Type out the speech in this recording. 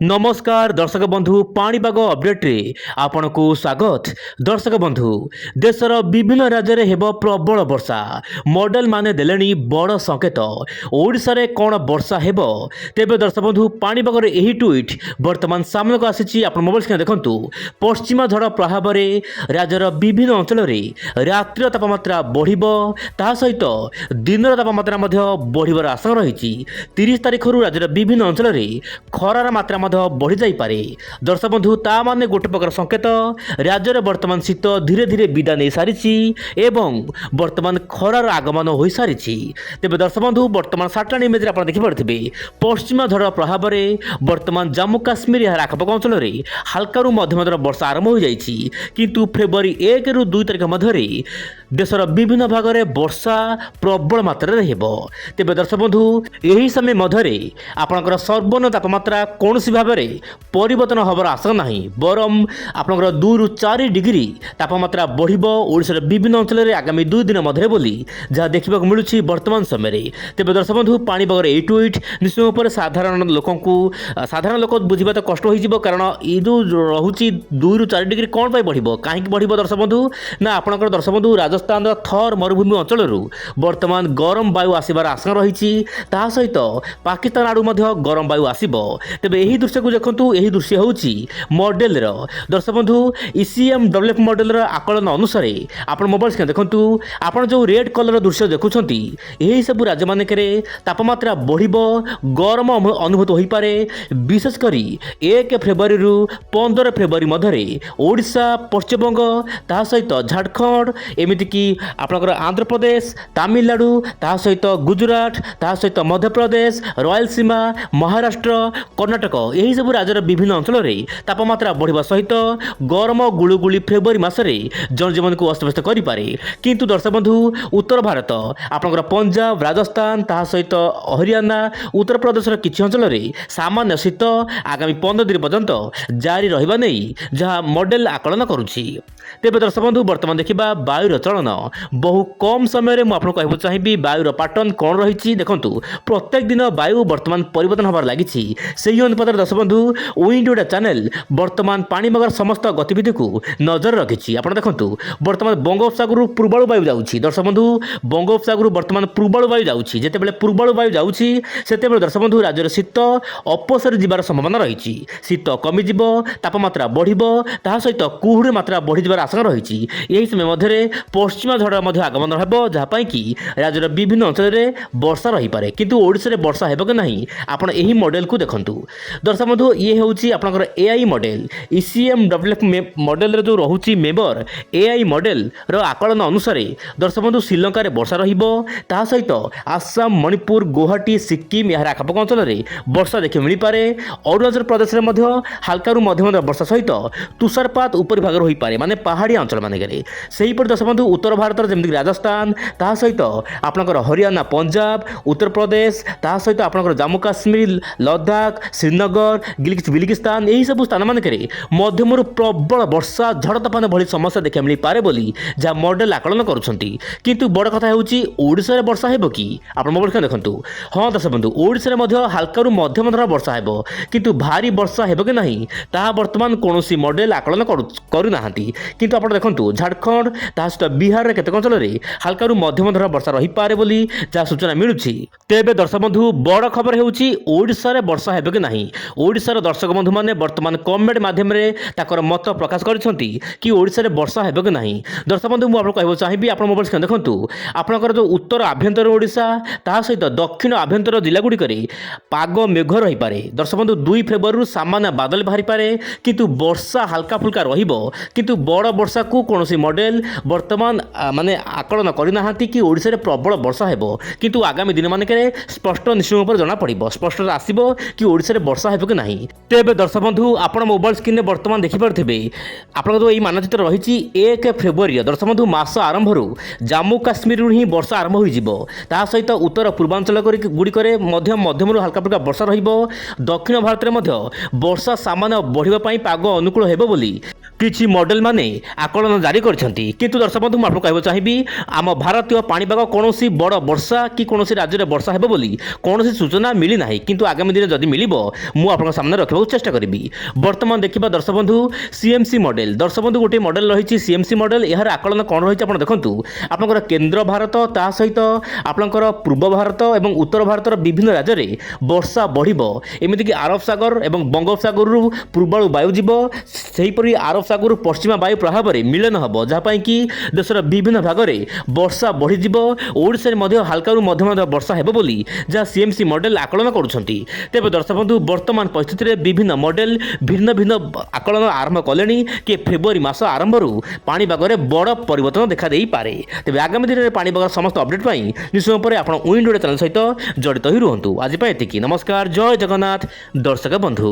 नमस्कार दर्शक बंधु पाणीपाग अपडेट रे आपनको स्वागत। दर्शक बंधु देशर विभिन्न राज्य में हेब प्रबल वर्षा मॉडल माने देलेनी बड़ संकेत ओडिशा रे कोन वर्षा हेब तेबे दर्शक बंधु पाणीपाग रे एही ट्वीट वर्तमान सामने को आसीची आपण मोबाइल स्क्रीन देखंतु। पश्चिमा झड़ प्रभाव रे राज्यर विभिन्न अंचल रे रात्रि तापमात्रा बढ़िबो ता सहित दिन तापमात्रा मध्ये बढ़िबार आशंका रहिची। 30 तारिख रु राज्यर विभिन्न अंचल रे खरार मात्रा बढ़ी जापे। दर्शक बंधु ता माने गोटे प्रकार संकेत राज्य में वर्तमान शीत धीरे धीरे विदा नहीं सारी एवं वर्तमान खरार आगमन हो सारी। तेज दर्शक बंधु वर्तमान सैटेलाइट इमेज आप देखिपे पश्चिमा झड़ प्रभाव में वर्तमान जम्मू काश्मीर यार आखपाख अंचल में हाल्का मध्यम वर्षा आरंभ हो जाएगी किंतु फेब्रुआरी 1 रु 2 तारिख मध्य देशर विभिन्न भाग में वर्षा प्रबल मात्रा तेज दर्शक बंधु यही समय मध्य आपंकर सर्वोच्च तापमात्रा कौन भाव परिवर्तन हबार आशा ना बरम आपंकर 2 रु 4 डिग्री तापमात्रा बढ़िबो ओडिशा विभिन्न अंचल में आगामी 2 दिन मध्य बोली जहाँ देखा मिलूँ वर्तमान समय। तेज दर्शक बंधु पाणीपाग यही ट्वीट निश्चय साधारण लोक बुझा तो कष्ट हो कारण ये जो रोचे 2 रु 4 डिग्री कौन बढ़ो कहीं बढ़ो दर्शक बंधु ना आपंकर दर्शक बंधु राजस्थान थर मरुभूमि अंचल वर्तमान गरम वायु आसबार आशंका रही सहित पाकिस्तान आड़ू गरम वायु आसब। तेज यही दृश्य को देखो यही दृश्य हूँ मॉडल दर्शक बंधु ECMWF मॉडल आकलन अनुसार आप मोबाइल स्क्रीन देखो आप जो रेड कलर दृश्य देखुं यही सब राज्य मानक तापमात्रा बढ़ो गरम अनुभूत हो पारे विशेषकर 1 फेब्रुआरी रु 15 फेब्रुआरी मध्य ओडिशा पश्चिमबंग ता सहित झारखंड एमतीक आपंकर आंध्र प्रदेश तमिलनाडु ता सहित गुजरात ता सहित मध्य प्रदेश रयलसीमा महाराष्ट्र कर्णाटक यही सब राज्यर विभिन्न अंचल में तापमात्रा बढ़िबा सहित गरम गुलुगुली फेब्रुआरी मासरे जनजीवन को अस्तव्यस्त करें किंतु दर्शक बंधु उत्तर भारत आपंकर पंजाब राजस्थान ता सहित हरियाणा उत्तर प्रदेश किसी अंचल में सामान्य शीत आगामी 15 दिन पर्यंत जारी रहिबा नहीं जहाँ मॉडल आकलन करुछि। तेज दर्शक बंधु वर्तमान देखा वायुर चलन बहु कम समय मुझे कहूँ चाहिए वायुर पैटर्न कौन रही देखूँ प्रत्येक दिन वायु वर्तमान परिवर्तन होबार लगी से अनुपात दर्शक बंधु विंडोडा चैनल वर्तमान पाणीपागर समस्त गतिविधि को नजर रखी। आप देखो वर्तमान बंगोपसागर पूर्वाणु वायु जाऊँगी दर्शक बंधु बंगोपसागर वर्तमान पूर्वाणु वायु जाऊँगी जितेबाला पूर्वाणु वायु जाऊँगी से दर्शक बंधु राज्यर शीत अपसरी जबार संभावना रही शीत कमिज तापमात्रा बढ़ो ता सहित कुहुड़ी मात्रा बढ़ी आशंका रही यही समय मध्य पश्चिमा झड़ आगमन हो जहाँपाई कि राज्यर विभिन्न अंचल में वर्षा रही पारे किंतु ओडिशा रे वर्षा हेब कि नहीं आपण यही मॉडल को देखंतु। दर्शक बंधु ये हूँ आपंकर AI मॉडल ECMWF मॉडल जो रोचे मेबर AI मॉडल आकलन अनुसार दर्शक बंधु श्रीलंका रे वर्षा रहिबो ता सहित आसाम मणिपुर गुवाहाटी सिक्किम यार आखपाख अंचल में वर्षा देखिए मिल पारे अरुणाचल प्रदेश में हाल्का मध्यम वर्षा सहित तुषारपात उपरी भाग हो पारे माने पहाड़िया अंचल मानक सेहीपरि दर्शक बंधु उत्तर भारत जमीक राजस्थान ता सहित आपंकर हरियाणा पंजाब उत्तर प्रदेश ता सहित आपंकर जम्मू काश्मीर लद्दाख श्रीनगर बिलिकिस्तान यही सब स्थान मानक मध्यम प्रबल वर्षा झड़ तूफान भली समस्या देखा मिल पारे बोली जहाँ मॉडल आकलन करुँच किंतु बड़ कथा होड़शा रे वर्षा हेब कि आप मोबाइल देखो हाँ दर्शक बंधु ओडिशा रे हाल्का मध्यम धरण वर्षा हेब किंतु भारी वर्षा हेब कि नहीं ताहा वर्तमान कौन मॉडल आकलन करूना किंतु आप देखो झारखंड ता सहित बिहार केतक अंचल में हाल्का मध्यम धरण वर्षा रही पारे बोली जहाँ सूचना मिलूँ। तेज दर्शक बंधु बड़ खबर होड़शा रे वर्षा हेब कि नहीं ओडिशार दर्शक बंधु मैंने वर्तमान कमेंट माध्यम ताकर मत प्रकाश करछंती कि ओडिशा रे वर्षा हेब कि नहीं। दर्शक बंधु मुझे कहूँ चाहिए आप मोबाइल स्क्रीन देखो आपंकर जो उत्तर आभ्यंतर ओडिशा ता सहित दक्षिण आभ्यंतर जिला गुड़िक पाग मेघ रही पारे। दर्शक बंधु 2 फेब्रुआरी सामान्य बादल बाहरी पारे किंतु वर्षा हल्का फुल्का रहिबो किंतु बड़ वर्षा को कौन मॉडल वर्तमान माने आकलन करना कि ओडिशा रे प्रबल वर्षा हेबो किंतु आगामी दिन मानक स्पष्ट निश्चय पर जना पड़ो स्पष्ट आसब कि ओडिशा रे वर्षा हेब कि नहीं। तेज दर्शक बंधु आप मोबाइल स्क्रीन में वर्तमान देखिपे आप जो ये मानचित्र रही 1 फेब्रुआरी दर्शक बंधु मास आरंभ जम्मू काश्मीर ही वर्षा आरंभ हो सहित उत्तर पूर्वांचल गुड़िक मध्यम हल्का फुल्का वर्षा रहिबो दक्षिण भारत में वर्षा सामान्य बढ़िबा पाई पाग अनुकूल हेबो बोली କିଛି ମଡେଲ ମାନେ ଆକଳନ ଜାରି କରିଛନ୍ତି। କିନ୍ତୁ ଦର୍ଶକ ବନ୍ଧୁ ମୁଁ ଆପଣଙ୍କୁ କହିବାକୁ ଚାହିଁବି ଆମ ଭାରତୀୟ ପାଣିପାଗ କୌଣସି ବଡ଼ ବର୍ଷା କି କୌଣସି ରାଜ୍ୟରେ ବର୍ଷା ହେବ ବୋଲି କୌଣସି ସୂଚନା ମିଳିନାହିଁ। କିନ୍ତୁ ଆଗାମୀ ଦିନରେ ଯଦି ମିଳିବ ମୁଁ ଆପଣଙ୍କ ସାମ୍ନାରେ ରଖିବାକୁ ଚେଷ୍ଟା କରିବି। ବର୍ତ୍ତମାନ ଦେଖିବା ଦର୍ଶକ ବନ୍ଧୁ ସିଏମ୍ସି ମଡେଲ। ଦର୍ଶକ ବନ୍ଧୁ ଗୋଟିଏ ମଡେଲ ରହିଛି ସିଏମ୍ସି ମଡେଲ। ଏହାର ଆକଳନ କ'ଣ ରହିଛି ଆପଣ ଦେଖନ୍ତୁ। ଆପଣଙ୍କର କେନ୍ଦ୍ର ଭାରତ ତା ସହିତ ଆପଣଙ୍କର ପୂର୍ବ ଭାରତ ଏବଂ ଉତ୍ତର ଭାରତର ବିଭିନ୍ନ ରାଜ୍ୟରେ ବର୍ଷା ବଢ଼ିବ। ଏମିତିକି ଆରବ ସାଗର ଏବଂ ବଙ୍ଗୋପସାଗରରୁ ପୂର୍ବାଳୁ ବାୟୁ ଯିବ, ସେହିପରି ଆରବ ସାଗରରୁ ପଶ୍ଚିମ ବାୟୁ ପ୍ରଭାବରେ ମିଳନ ହେବ, ଯାହାପାଇଁ କି ଦେଶର ବିଭିନ୍ନ ଭାଗରେ ବର୍ଷା ବଢ଼ିଯିବ। ଓଡ଼ିଶାରେ ମଧ୍ୟ ହାଲକାରୁ ମଧ୍ୟମ ବର୍ଷା ହେବ ବୋଲି ଯାହା ସିଏମ୍ସି ମଡେଲ ଆକଳନ କରୁଛନ୍ତି। ତେବେ ଦର୍ଶକ ବନ୍ଧୁ ବର୍ତ୍ତମାନ ପରିସ୍ଥିତିରେ ବିଭିନ୍ନ ମଡେଲ ଭିନ୍ନ ଭିନ୍ନ ଆକଳନ ଆରମ୍ଭ କଲେଣି କି ଫେବୃଆରୀ ମାସ ଆରମ୍ଭରୁ ପାଣିପାଗରେ ବଡ଼ ପରିବର୍ତ୍ତନ ଦେଖାଦେଇପାରେ। ତେବେ ଆଗାମୀ ଦିନରେ ପାଣିପାଗର ସମସ୍ତ ଅପଡେଟ୍ ପାଇଁ ନିଶ୍ଚୟ ପରେ ଆପଣ ୱିଣ୍ଡୋ ଚ୍ୟାନେଲ ସହିତ ଜଡ଼ିତ ହୋଇ ରୁହନ୍ତୁ। ଆଜି ପାଇଁ ଏତିକି। ନମସ୍କାର, ଜୟ ଜଗନ୍ନାଥ ଦର୍ଶକ ବନ୍ଧୁ।